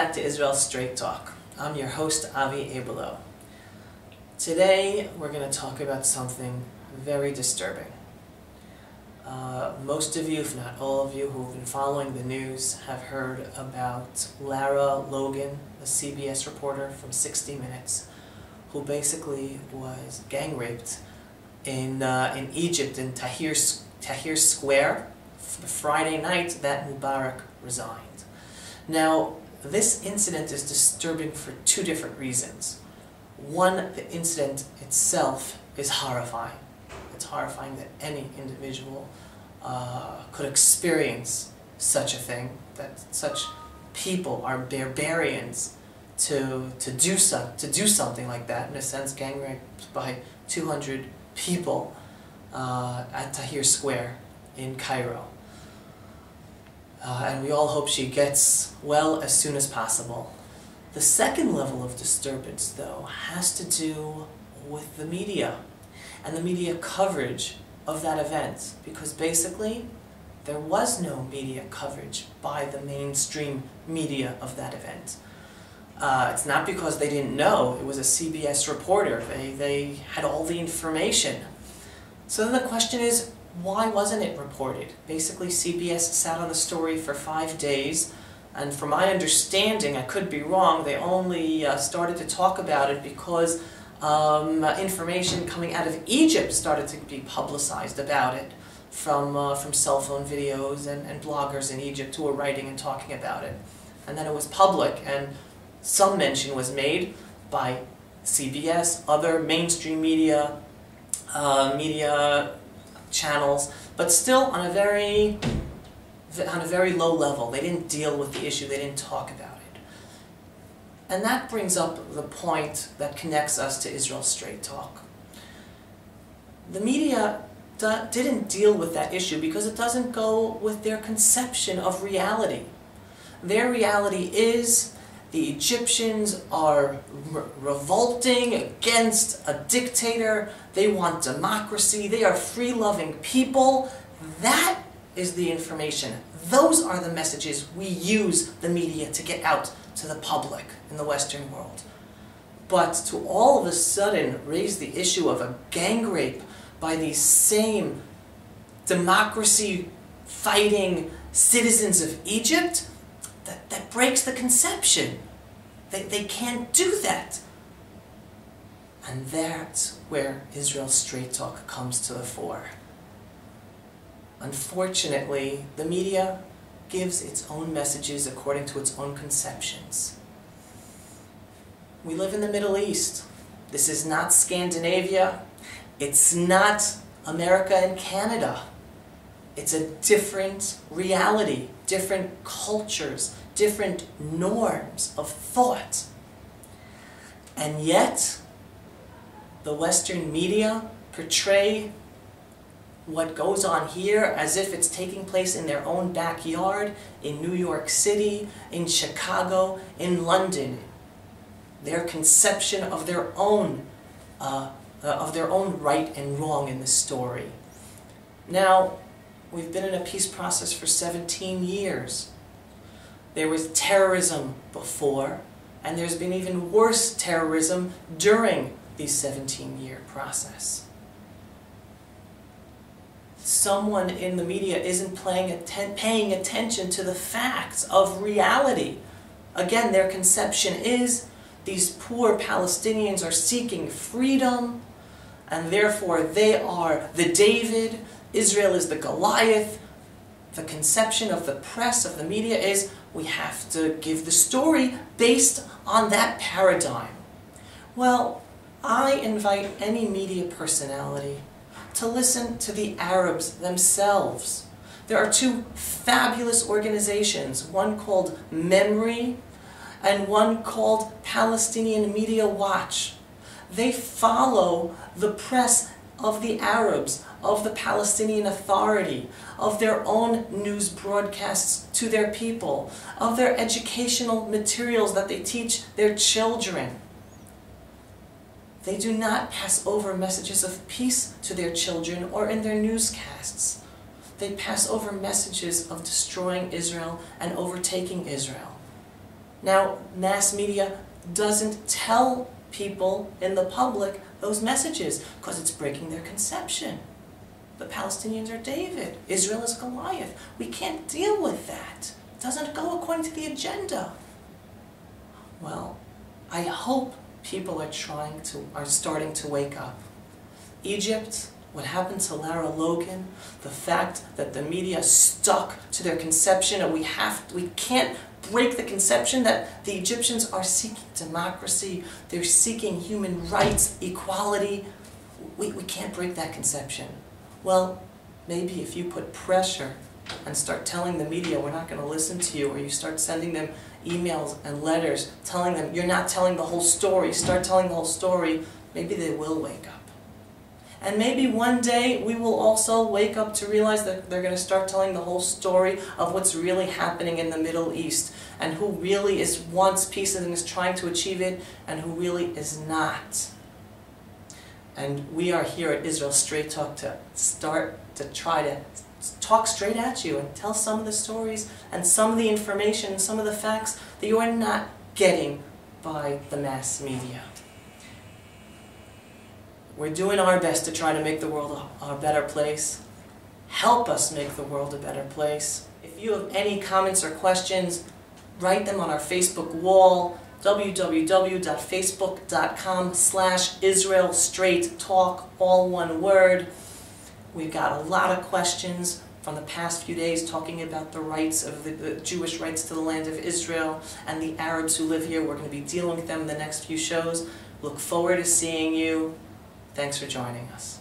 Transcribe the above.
back to Israel Straight Talk. I'm your host, Avi Abelo. Today, we're going to talk about something very disturbing. Most of you, if not all of you, who've been following the news have heard about Lara Logan, a CBS reporter from 60 Minutes, who basically was gang raped in Egypt, in Tahrir Square, the Friday night that Mubarak resigned. Now, this incident is disturbing for two different reasons. One, the incident itself is horrifying. It's horrifying that any individual could experience such a thing, that such people are barbarians to do something like that. In a sense, gang raped by 200 people at Tahrir Square in Cairo. And we all hope she gets well as soon as possible. The second level of disturbance, though, has to do with the media and the media coverage of that event, because basically there was no media coverage by the mainstream media of that event. It's not because they didn't know. It was a CBS reporter. They had all the information. So then the question is, why wasn't it reported? Basically, CBS sat on the story for 5 days, and from my understanding, I could be wrong, they only started to talk about it because information coming out of Egypt started to be publicized about it from cell phone videos and bloggers in Egypt who were writing and talking about it. And then it was public, and some mention was made by CBS, other mainstream media channels, but still on a very low level. They didn't deal with the issue, they didn't talk about it. And that brings up the point that connects us to Israel Straight Talk. The media didn't deal with that issue because it doesn't go with their conception of reality. Their reality is the Egyptians are revolting against a dictator. They want democracy. They are free-loving people. That is the information. Those are the messages we use the media to get out to the public in the Western world. But to all of a sudden raise the issue of a gang rape by these same democracy-fighting citizens of Egypt, that breaks the conception. They can't do that. And that's where Israel Straight Talk comes to the fore. Unfortunately, the media gives its own messages according to its own conceptions. We live in the Middle East. This is not Scandinavia. It's not America and Canada. It's a different reality, different cultures, different norms of thought. And yet, the Western media portray what goes on here as if it's taking place in their own backyard, in New York City, in Chicago, in London. Their conception of their own right and wrong in the story. Now, we've been in a peace process for 17 years. There was terrorism before, and there's been even worse terrorism during the 17-year process. Someone in the media isn't paying attention to the facts of reality. Again, their conception is these poor Palestinians are seeking freedom, and therefore they are the David, Israel is the Goliath. The conception of the press, of the media, is we have to give the story based on that paradigm. Well, I invite any media personality to listen to the Arabs themselves. There are two fabulous organizations, one called MEMRI and one called Palestinian Media Watch. They follow the press of the Arabs, of the Palestinian Authority, of their own news broadcasts to their people, of their educational materials that they teach their children. They do not pass over messages of peace to their children or in their newscasts. They pass over messages of destroying Israel and overtaking Israel. Now, mass media doesn't tell people in the public those messages because it's breaking their conception. The Palestinians are David. Israel is Goliath. We can't deal with that. It doesn't go according to the agenda. Well, I hope people are starting to wake up. Egypt, what happened to Lara Logan, the fact that the media stuck to their conception, and we can't break the conception that the Egyptians are seeking democracy, they're seeking human rights, equality. We can't break that conception. Well, maybe if you put pressure and start telling the media we're not going to listen to you, or you start sending them emails and letters telling them you're not telling the whole story, start telling the whole story, maybe they will wake up. And maybe one day we will also wake up to realize that they're going to start telling the whole story of what's really happening in the Middle East, and who really wants peace and is trying to achieve it, and who really is not. And we are here at Israel Straight Talk to try to talk straight at you and tell some of the stories and some of the information, some of the facts that you are not getting by the mass media. We're doing our best to try to make the world a better place. Help us make the world a better place. If you have any comments or questions, write them on our Facebook wall, www.facebook.com/Israel Straight Talk, all one word. We've got a lot of questions from the past few days talking about the rights of the Jewish rights to the land of Israel and the Arabs who live here. We're going to be dealing with them in the next few shows. Look forward to seeing you. Thanks for joining us.